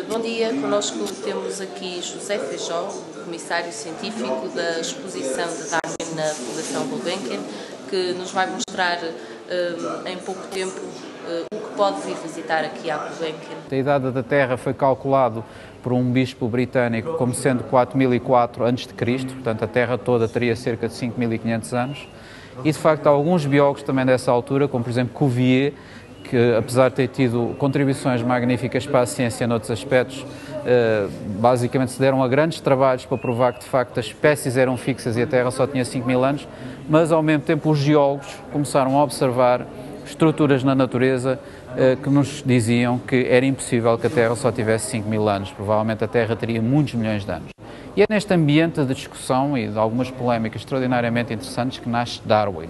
Bom dia, connosco temos aqui José Feijó, comissário científico da exposição de Darwin na Fundação Gulbenkian, que nos vai mostrar em pouco tempo o que pode vir visitar aqui à Gulbenkian. A idade da Terra foi calculado por um bispo britânico como sendo 4004 a.C., portanto a Terra toda teria cerca de 5500 anos, e de facto há alguns biólogos também dessa altura, como por exemplo Cuvier, que apesar de ter tido contribuições magníficas para a ciência noutros aspectos, basicamente se deram a grandes trabalhos para provar que de facto as espécies eram fixas e a Terra só tinha 5000 anos, mas ao mesmo tempo os geólogos começaram a observar estruturas na natureza que nos diziam que era impossível que a Terra só tivesse 5000 anos, provavelmente a Terra teria muitos milhões de anos. E é neste ambiente de discussão e de algumas polémicas extraordinariamente interessantes que nasce Darwin.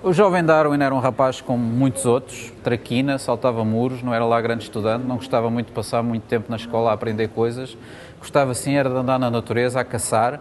O jovem Darwin era um rapaz como muitos outros, traquina, saltava muros, não era lá grande estudante, não gostava muito de passar muito tempo na escola a aprender coisas, gostava sim era de andar na natureza, a caçar,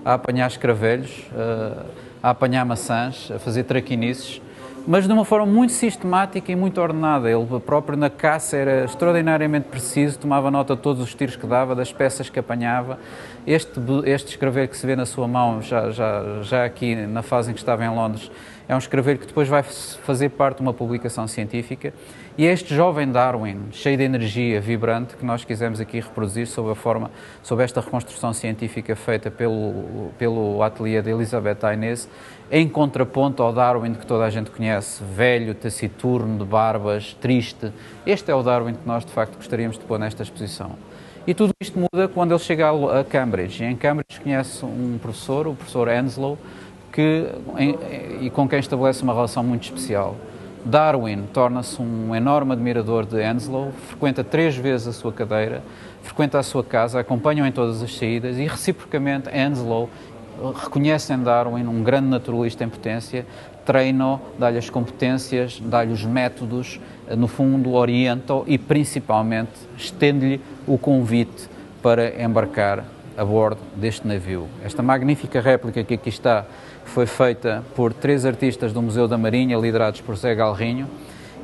a apanhar escravelhos, a apanhar maçãs, a fazer traquinices, mas de uma forma muito sistemática e muito ordenada. Ele próprio na caça era extraordinariamente preciso, tomava nota de todos os tiros que dava, das peças que apanhava. Este escravelho que se vê na sua mão, já aqui na fase em que estava em Londres, é um escravelho que depois vai fazer parte de uma publicação científica. E é este jovem Darwin, cheio de energia, vibrante, que nós quisemos aqui reproduzir sob esta reconstrução científica feita pelo ateliê de Elizabeth Inês, em contraponto ao Darwin que toda a gente conhece, velho, taciturno, de barbas, triste. Este é o Darwin que nós, de facto, gostaríamos de pôr nesta exposição. E tudo isto muda quando ele chega a Cambridge. E em Cambridge conhece um professor, o professor Henslow, com quem estabelece uma relação muito especial. Darwin torna-se um enorme admirador de Henslow, frequenta 3 vezes a sua cadeira, frequenta a sua casa, acompanha-o em todas as saídas e, reciprocamente, Henslow reconhece em Darwin um grande naturalista em potência, treina-o, dá-lhe as competências, dá-lhe os métodos, no fundo orienta-o e, principalmente, estende-lhe o convite para embarcar a bordo deste navio. Esta magnífica réplica que aqui está foi feita por 3 artistas do Museu da Marinha, liderados por Zé Galrinho,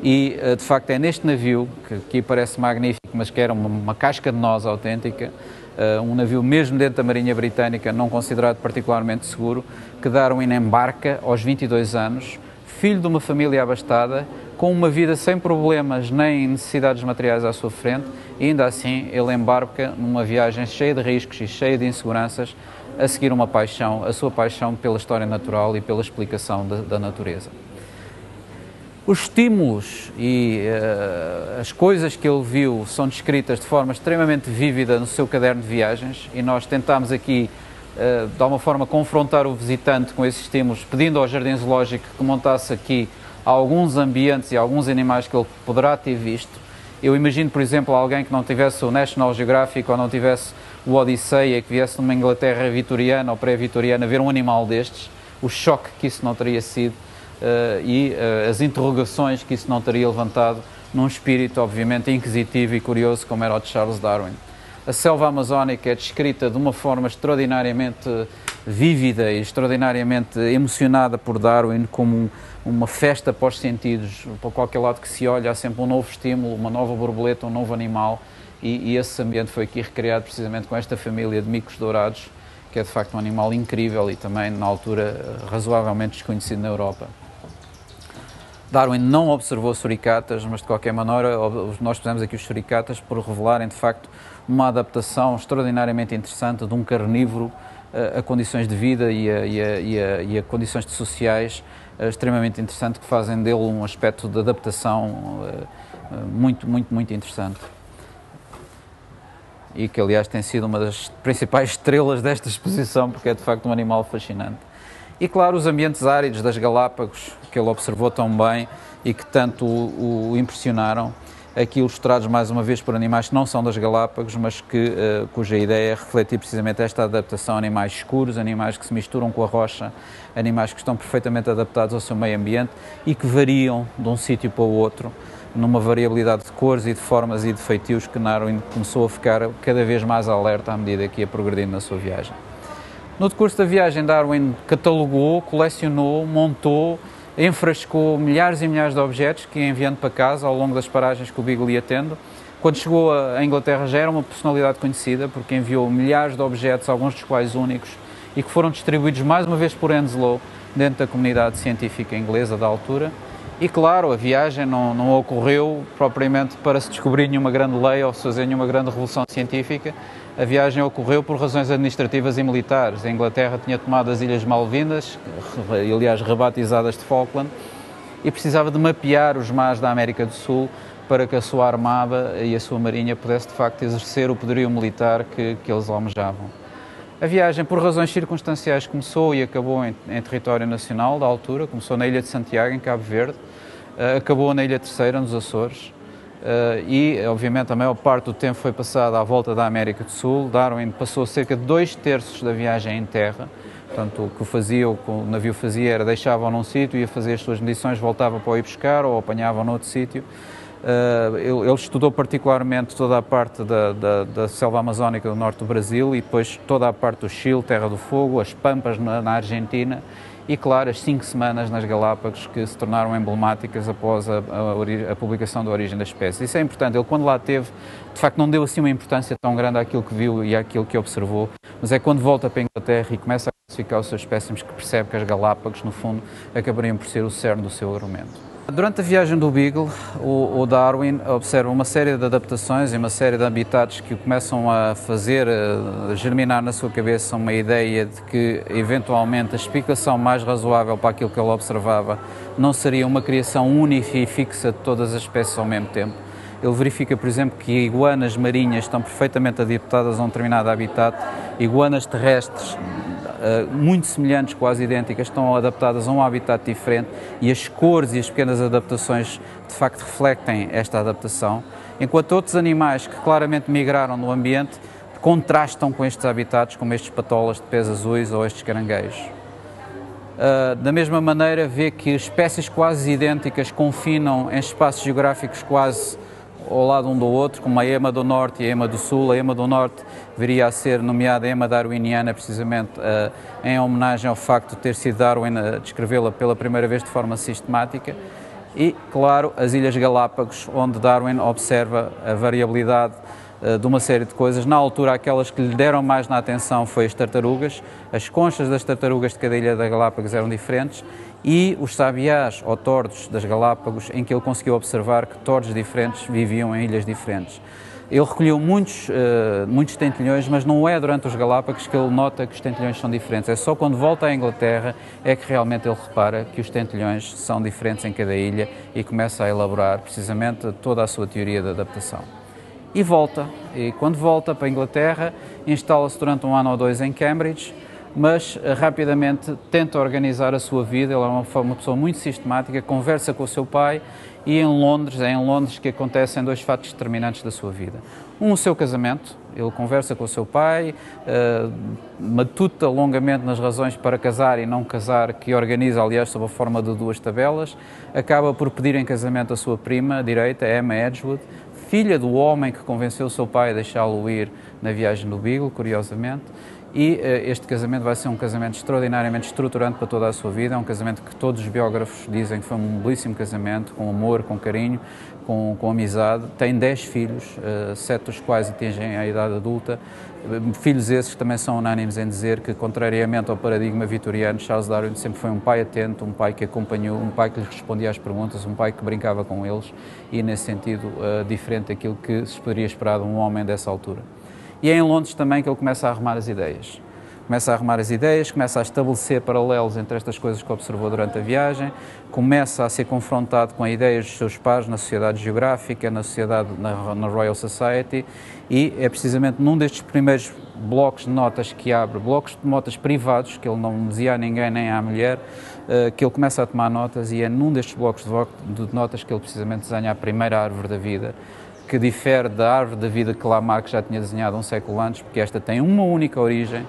e de facto é neste navio, que aqui parece magnífico, mas que era uma casca de nós autêntica, um navio mesmo dentro da Marinha Britânica, não considerado particularmente seguro, que Darwin embarca aos 22 anos, filho de uma família abastada, com uma vida sem problemas nem necessidades materiais à sua frente, e ainda assim ele embarca numa viagem cheia de riscos e cheia de inseguranças, a seguir uma paixão, a sua paixão pela história natural e pela explicação da natureza. Os estímulos e as coisas que ele viu são descritas de forma extremamente vívida no seu caderno de viagens, e nós tentámos aqui, de alguma forma, confrontar o visitante com esses estímulos, pedindo ao Jardim Zoológico que montasse aqui alguns ambientes e alguns animais que ele poderá ter visto. Eu imagino, por exemplo, alguém que não tivesse o National Geographic ou não tivesse o Odisseia, que viesse numa Inglaterra vitoriana ou pré-vitoriana ver um animal destes, o choque que isso não teria sido e as interrogações que isso não teria levantado num espírito, obviamente, inquisitivo e curioso como era o de Charles Darwin. A selva amazónica é descrita de uma forma extraordinariamente vívida e extraordinariamente emocionada por Darwin como uma festa para os sentidos. Para qualquer lado que se olha há sempre um novo estímulo, uma nova borboleta, um novo animal, e esse ambiente foi aqui recriado precisamente com esta família de micos dourados, que é de facto um animal incrível e também na altura razoavelmente desconhecido na Europa. Darwin não observou suricatas, mas de qualquer maneira nós pusemos aqui os suricatas por revelarem de facto uma adaptação extraordinariamente interessante de um carnívoro a condições de vida e a condições sociais extremamente interessantes, que fazem dele um aspecto de adaptação muito interessante. E que aliás tem sido uma das principais estrelas desta exposição, porque é de facto um animal fascinante. E claro, os ambientes áridos das Galápagos, que ele observou tão bem e que tanto o impressionaram, aqui ilustrados mais uma vez por animais que não são das Galápagos, mas cuja ideia é refletir precisamente esta adaptação a animais escuros, animais que se misturam com a rocha, animais que estão perfeitamente adaptados ao seu meio ambiente e que variam de um sítio para o outro, numa variabilidade de cores e de formas e de feitios que Darwin começou a ficar cada vez mais alerta à medida que ia progredindo na sua viagem. No decurso da viagem, Darwin catalogou, colecionou, montou, enfrascou milhares e milhares de objetos que ia enviando para casa ao longo das paragens que o Beagle ia tendo, Quando chegou à Inglaterra já era uma personalidade conhecida, porque enviou milhares de objetos, alguns dos quais únicos, e que foram distribuídos mais uma vez por Henslow dentro da comunidade científica inglesa da altura. E claro, a viagem não ocorreu propriamente para se descobrir nenhuma grande lei ou se fazer nenhuma grande revolução científica. A viagem ocorreu por razões administrativas e militares. A Inglaterra tinha tomado as Ilhas Malvinas, aliás rebatizadas de Falkland, e precisava de mapear os mares da América do Sul para que a sua armada e a sua marinha pudesse de facto exercer o poderio militar que eles almejavam. A viagem, por razões circunstanciais, começou e acabou em território nacional da altura. Começou na Ilha de Santiago, em Cabo Verde, acabou na Ilha Terceira, nos Açores, e, obviamente, a maior parte do tempo foi passada à volta da América do Sul. Darwin passou cerca de 2/3 da viagem em terra. Portanto, o que o navio fazia era deixava-o num sítio, ia fazer as suas medições, voltava para o ir buscar ou apanhava-o noutro sítio. Ele estudou particularmente toda a parte da selva amazónica do norte do Brasil e depois toda a parte do Chile, Terra do Fogo, as Pampas na Argentina e, claro, as 5 semanas nas Galápagos, que se tornaram emblemáticas após a publicação da origem da espécie. Isso é importante. Ele, quando lá esteve, de facto não deu assim uma importância tão grande àquilo que viu e àquilo que observou, mas é quando volta para a Inglaterra e começa a classificar os seus espécimes que percebe que as Galápagos, no fundo, acabariam por ser o cerne do seu argumento. Durante a viagem do Beagle, o Darwin observa uma série de adaptações e uma série de habitats que o começam a fazer germinar na sua cabeça uma ideia de que, eventualmente, a explicação mais razoável para aquilo que ele observava não seria uma criação única e fixa de todas as espécies ao mesmo tempo. Ele verifica, por exemplo, que iguanas marinhas estão perfeitamente adaptadas a um determinado habitat, iguanas terrestres muito semelhantes, quase idênticas, estão adaptadas a um habitat diferente e as cores e as pequenas adaptações de facto refletem esta adaptação, enquanto outros animais que claramente migraram no ambiente contrastam com estes habitats, como estes patolas de pés azuis ou estes caranguejos. Da mesma maneira, vê que espécies quase idênticas confinam em espaços geográficos quase ao lado um do outro, como a ema do norte e a ema do sul. A ema do norte viria a ser nomeada ema darwiniana, precisamente em homenagem ao facto de ter sido Darwin a descrevê-la pela primeira vez de forma sistemática. E, claro, as Ilhas Galápagos, onde Darwin observa a variabilidade de uma série de coisas. Na altura, aquelas que lhe deram mais na atenção foi as tartarugas. As conchas das tartarugas de cada ilha da Galápagos eram diferentes e os sabiás ou tordos das Galápagos, em que ele conseguiu observar que tordos diferentes viviam em ilhas diferentes. Ele recolheu muitos tentilhões, mas não é durante os Galápagos que ele nota que os tentilhões são diferentes. É só quando volta à Inglaterra é que realmente ele repara que os tentilhões são diferentes em cada ilha e começa a elaborar precisamente toda a sua teoria de adaptação. E quando volta para a Inglaterra, instala-se durante 1 ano ou 2 em Cambridge, mas rapidamente tenta organizar a sua vida. Ele é uma pessoa muito sistemática, conversa com o seu pai e é em Londres que acontecem 2 fatos determinantes da sua vida. O seu casamento. Ele conversa com o seu pai, matuta longamente nas razões para casar e não casar, que organiza, aliás, sob a forma de 2 tabelas, acaba por pedir em casamento a sua prima direita, Emma Edgewood, filha do homem que convenceu o seu pai a deixá-lo ir na viagem do Beagle, curiosamente, e este casamento vai ser um casamento extraordinariamente estruturante para toda a sua vida. É um casamento que todos os biógrafos dizem que foi um belíssimo casamento, com amor, com carinho, com amizade. Tem 10 filhos, 7 dos quais atingem a idade adulta, filhos esses que também são unânimes em dizer que, contrariamente ao paradigma vitoriano, Charles Darwin sempre foi um pai atento, um pai que acompanhou, um pai que lhes respondia às perguntas, um pai que brincava com eles e, nesse sentido, diferente daquilo que se poderia esperar de um homem dessa altura. E é em Londres também que ele começa a arrumar as ideias. Começa a estabelecer paralelos entre estas coisas que observou durante a viagem, começa a ser confrontado com as ideias dos seus pares na Sociedade Geográfica, na Royal Society, e é precisamente num destes primeiros blocos de notas que abre, blocos de notas privados, que ele não dizia a ninguém nem à mulher, que ele começa a tomar notas, e é num destes blocos de notas que ele precisamente desenha a primeira árvore da vida, que difere da árvore da vida que Lamarck já tinha desenhado um século antes, porque esta tem uma única origem.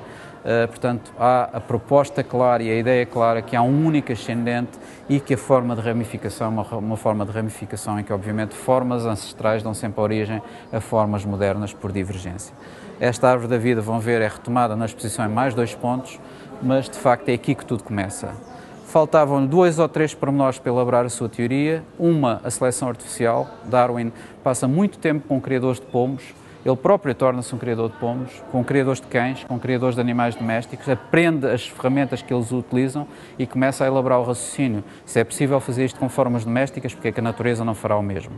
Portanto, há a proposta clara e a ideia clara que há um único ascendente e que a forma de ramificação é uma forma de ramificação em que, obviamente, formas ancestrais dão sempre origem a formas modernas por divergência. Esta árvore da vida, vão ver, é retomada na exposição em mais 2 pontos, mas, de facto, é aqui que tudo começa. faltavam 2 ou 3 pormenores para elaborar a sua teoria. Uma, a seleção artificial. Darwin passa muito tempo com criadores de pomos, ele próprio torna-se um criador de pomos, com criadores de cães, com criadores de animais domésticos, aprende as ferramentas que eles utilizam e começa a elaborar o raciocínio. Se é possível fazer isto com formas domésticas, porque é que a natureza não fará o mesmo?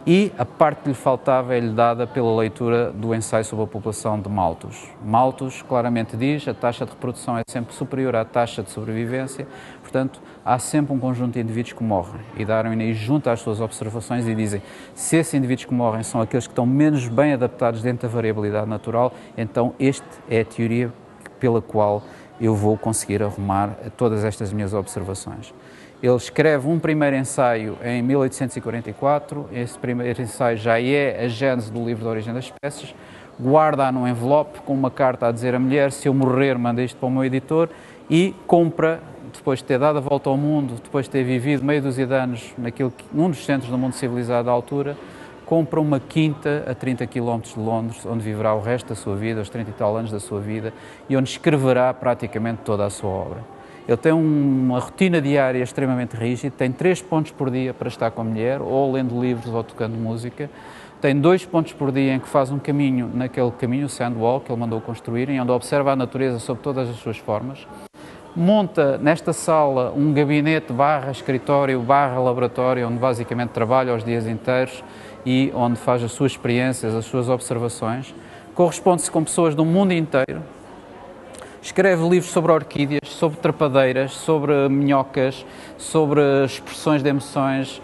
E a parte que lhe faltava é-lhe dada pela leitura do ensaio sobre a população de Malthus. Malthus claramente diz que a taxa de reprodução é sempre superior à taxa de sobrevivência, portanto, há sempre um conjunto de indivíduos que morrem. E Darwin aí junta as suas observações e dizem, se esses indivíduos que morrem são aqueles que estão menos bem adaptados dentro da variabilidade natural, então esta é a teoria pela qual eu vou conseguir arrumar todas estas minhas observações. Ele escreve um primeiro ensaio em 1844, esse primeiro ensaio já é a gênese do livro da origem das espécies, guarda-a num envelope com uma carta a dizer à mulher, se eu morrer manda isto para o meu editor, e compra, depois de ter dado a volta ao mundo, depois de ter vivido meia dúzia de anos num dos centros do mundo civilizado à altura, compra uma quinta a 30 km de Londres, onde viverá o resto da sua vida, os 30 e tal anos da sua vida, e onde escreverá praticamente toda a sua obra. Ele tem uma rotina diária extremamente rígida, tem 3 pontos por dia para estar com a mulher, ou lendo livros ou tocando música, tem 2 pontos por dia em que faz um caminho, naquele caminho, o Sandwall, que ele mandou construir, onde observa a natureza sob todas as suas formas, monta nesta sala um gabinete / escritório / laboratório, onde basicamente trabalha os dias inteiros e onde faz as suas experiências, as suas observações, corresponde-se com pessoas do mundo inteiro, escreve livros sobre orquídeas, sobre trepadeiras, sobre minhocas, sobre expressões de emoções,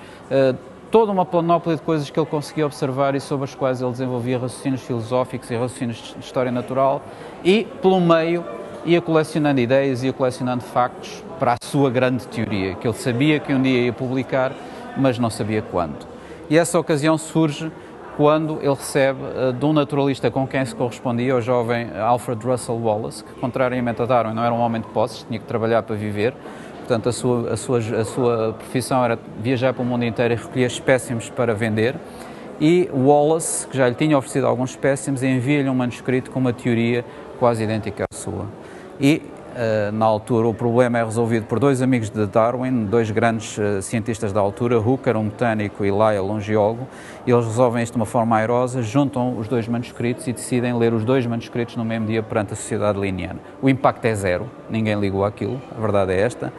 toda uma panóplia de coisas que ele conseguia observar e sobre as quais ele desenvolvia raciocínios filosóficos e raciocínios de história natural e, pelo meio, ia colecionando ideias, ia colecionando factos para a sua grande teoria, que ele sabia que um dia ia publicar, mas não sabia quando. E essa ocasião surge quando ele recebe de um naturalista com quem se correspondia, o jovem Alfred Russel Wallace, que, contrariamente a Darwin, não era um homem de posses, tinha que trabalhar para viver. Portanto, a sua profissão era viajar para o mundo inteiro e recolher espécimes para vender. E Wallace, que já lhe tinha oferecido alguns espécimes, envia-lhe um manuscrito com uma teoria quase idêntica à sua. E, na altura, o problema é resolvido por 2 amigos de Darwin, 2 grandes cientistas da altura, Hooker, um botânico, e Lyell, um geólogo. Eles resolvem isto de uma forma airosa, juntam os 2 manuscritos e decidem ler os 2 manuscritos no mesmo dia perante a Sociedade Linneana. O impacto é 0, ninguém ligou àquilo, a verdade é esta.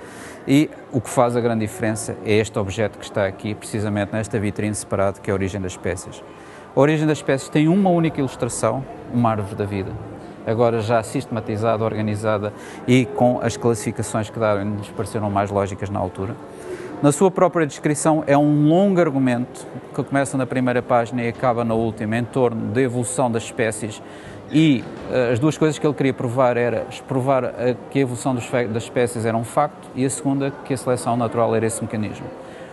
E o que faz a grande diferença é este objeto que está aqui, precisamente nesta vitrine separada, que é a Origem das Espécies. A Origem das Espécies tem uma única ilustração, uma árvore da vida, agora já sistematizada, organizada e com as classificações que Darwin lhes pareceram mais lógicas na altura. Na sua própria descrição é um longo argumento que começa na primeira página e acaba na última, em torno da evolução das espécies, e as 2 coisas que ele queria provar era provar que a evolução das espécies era um facto e a segunda que a seleção natural era esse mecanismo.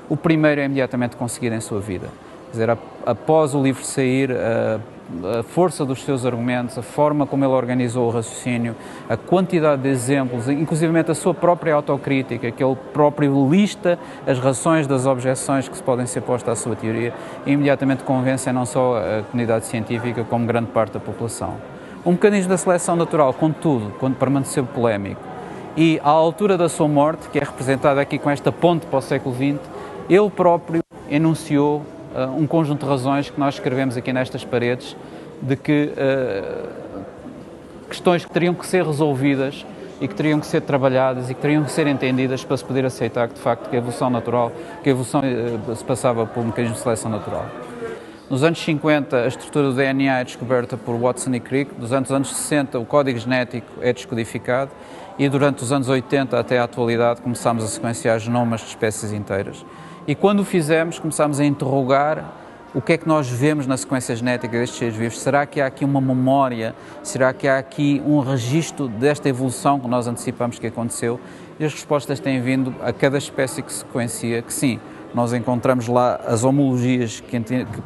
O primeiro é imediatamente conseguido em sua vida. Quer dizer, após o livro sair, a força dos seus argumentos, a forma como ele organizou o raciocínio, a quantidade de exemplos, inclusivamente a sua própria autocrítica, que ele próprio lista as razões das objeções que se podem ser postas à sua teoria, e imediatamente convencem não só a comunidade científica, como grande parte da população. O mecanismo da seleção natural, contudo, quando permaneceu polémico, e à altura da sua morte, que é representada aqui com esta ponte para o século XX, ele próprio enunciou um conjunto de razões que nós escrevemos aqui nestas paredes, de que questões que teriam que ser resolvidas e que teriam que ser trabalhadas e que teriam que ser entendidas para se poder aceitar que, de facto, que a evolução natural, que a evolução se passava por um mecanismo de seleção natural. Nos anos 50, a estrutura do DNA é descoberta por Watson e Crick. Durante os anos 60, o código genético é descodificado e durante os anos 80 até à atualidade começámos a sequenciar genomas de espécies inteiras. E quando o fizemos, começámos a interrogar o que é que nós vemos na sequência genética destes seres vivos. Será que há aqui uma memória? Será que há aqui um registro desta evolução que nós antecipamos que aconteceu? E as respostas têm vindo a cada espécie que se sequencia, que sim, nós encontramos lá as homologias que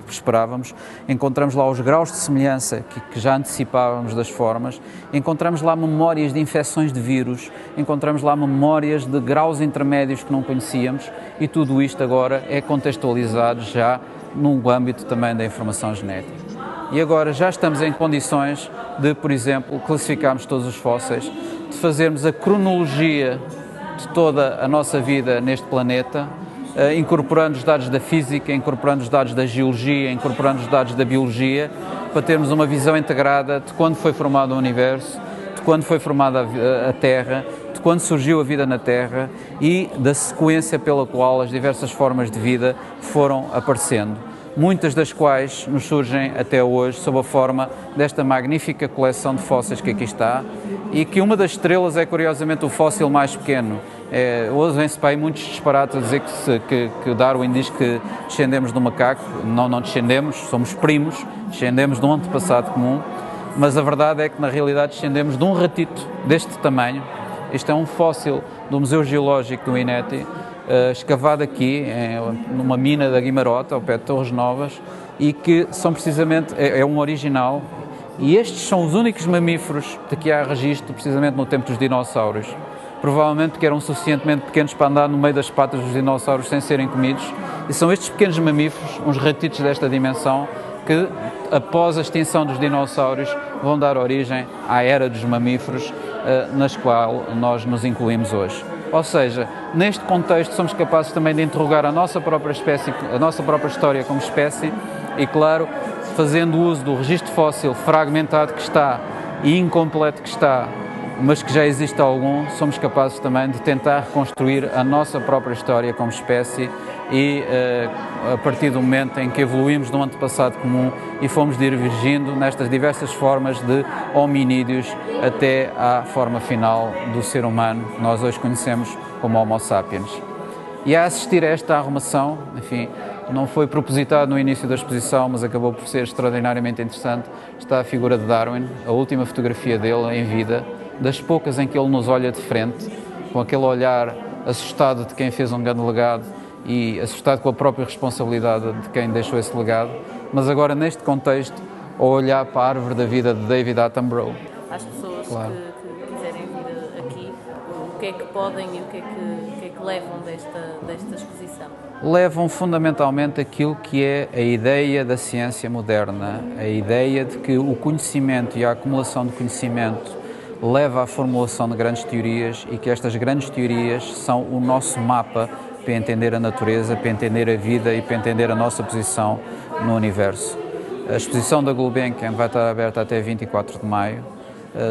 esperávamos, encontramos lá os graus de semelhança que já antecipávamos das formas, encontramos lá memórias de infecções de vírus, encontramos lá memórias de graus intermédios que não conhecíamos, e tudo isto agora é contextualizado já no âmbito também da informação genética. E agora já estamos em condições de, por exemplo, classificarmos todos os fósseis, de fazermos a cronologia de praticamente toda a nossa vida neste planeta, incorporando os dados da física, incorporando os dados da geologia, incorporando os dados da biologia, para termos uma visão integrada de quando foi formado o universo, de quando foi formada a Terra, de quando surgiu a vida na Terra e da sequência pela qual as diversas formas de vida foram aparecendo, muitas das quais nos surgem até hoje sob a forma desta magnífica coleção de fósseis que aqui está, e que uma das estrelas é curiosamente o fóssil mais pequeno. Ouvem-se para aí muitos disparates a dizer que Darwin diz que descendemos de um macaco. Não descendemos, somos primos, descendemos de um antepassado comum, mas a verdade é que na realidade descendemos de um ratito deste tamanho. Este é um fóssil do Museu Geológico do INETI, escavado aqui numa mina da Guimarota, ao pé de Torres Novas, e que são precisamente, é um original, e estes são os únicos mamíferos de que há registro precisamente no tempo dos dinossauros, provavelmente porque eram suficientemente pequenos para andar no meio das patas dos dinossauros sem serem comidos, e são estes pequenos mamíferos, uns ratitos desta dimensão, que após a extinção dos dinossauros vão dar origem à era dos mamíferos, nas qual nós nos incluímos hoje. Ou seja, neste contexto somos capazes também de interrogar a nossa própria espécie, a nossa própria história como espécie e, claro, fazendo uso do registro fóssil fragmentado que está e incompleto que está, mas que já existe algum, somos capazes também de tentar reconstruir a nossa própria história como espécie e a partir do momento em que evoluímos de um antepassado comum e fomos divergindo nestas diversas formas de hominídeos até à forma final do ser humano que nós hoje conhecemos como Homo sapiens. E a assistir a esta arrumação, enfim, não foi propositado no início da exposição, mas acabou por ser extraordinariamente interessante, está a figura de Darwin, a última fotografia dele em vida, das poucas em que ele nos olha de frente, com aquele olhar assustado de quem fez um grande legado e assustado com a própria responsabilidade de quem deixou esse legado, mas agora neste contexto, a olhar para a árvore da vida de David Attenborough. Às pessoas que quiserem vir aqui, o que é que podem e o que é que levam desta exposição? Levam fundamentalmente aquilo que é a ideia da ciência moderna, a ideia de que o conhecimento e a acumulação de conhecimento leva à formulação de grandes teorias e que estas grandes teorias são o nosso mapa para entender a natureza, para entender a vida e para entender a nossa posição no universo. A exposição da Gulbenkian vai estar aberta até 24 de maio.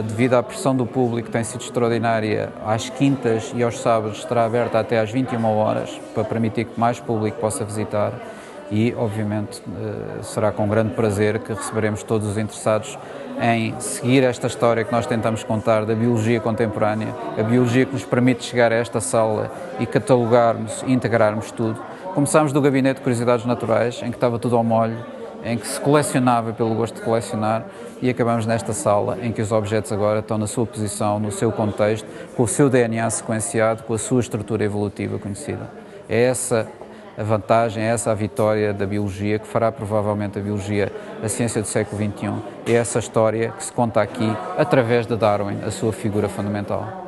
Devido à pressão do público que tem sido extraordinária, às quintas e aos sábados estará aberta até às 21 horas para permitir que mais público possa visitar e, obviamente, será com grande prazer que receberemos todos os interessados em seguir esta história que nós tentamos contar da biologia contemporânea, a biologia que nos permite chegar a esta sala e catalogarmos e integrarmos tudo. Começámos do Gabinete de Curiosidades Naturais, em que estava tudo ao molho, em que se colecionava pelo gosto de colecionar, e acabamos nesta sala em que os objetos agora estão na sua posição, no seu contexto, com o seu DNA sequenciado, com a sua estrutura evolutiva conhecida. É essa a vantagem, é essa a vitória da biologia, que fará provavelmente a biologia a ciência do século XXI. É essa história que se conta aqui através de Darwin, a sua figura fundamental.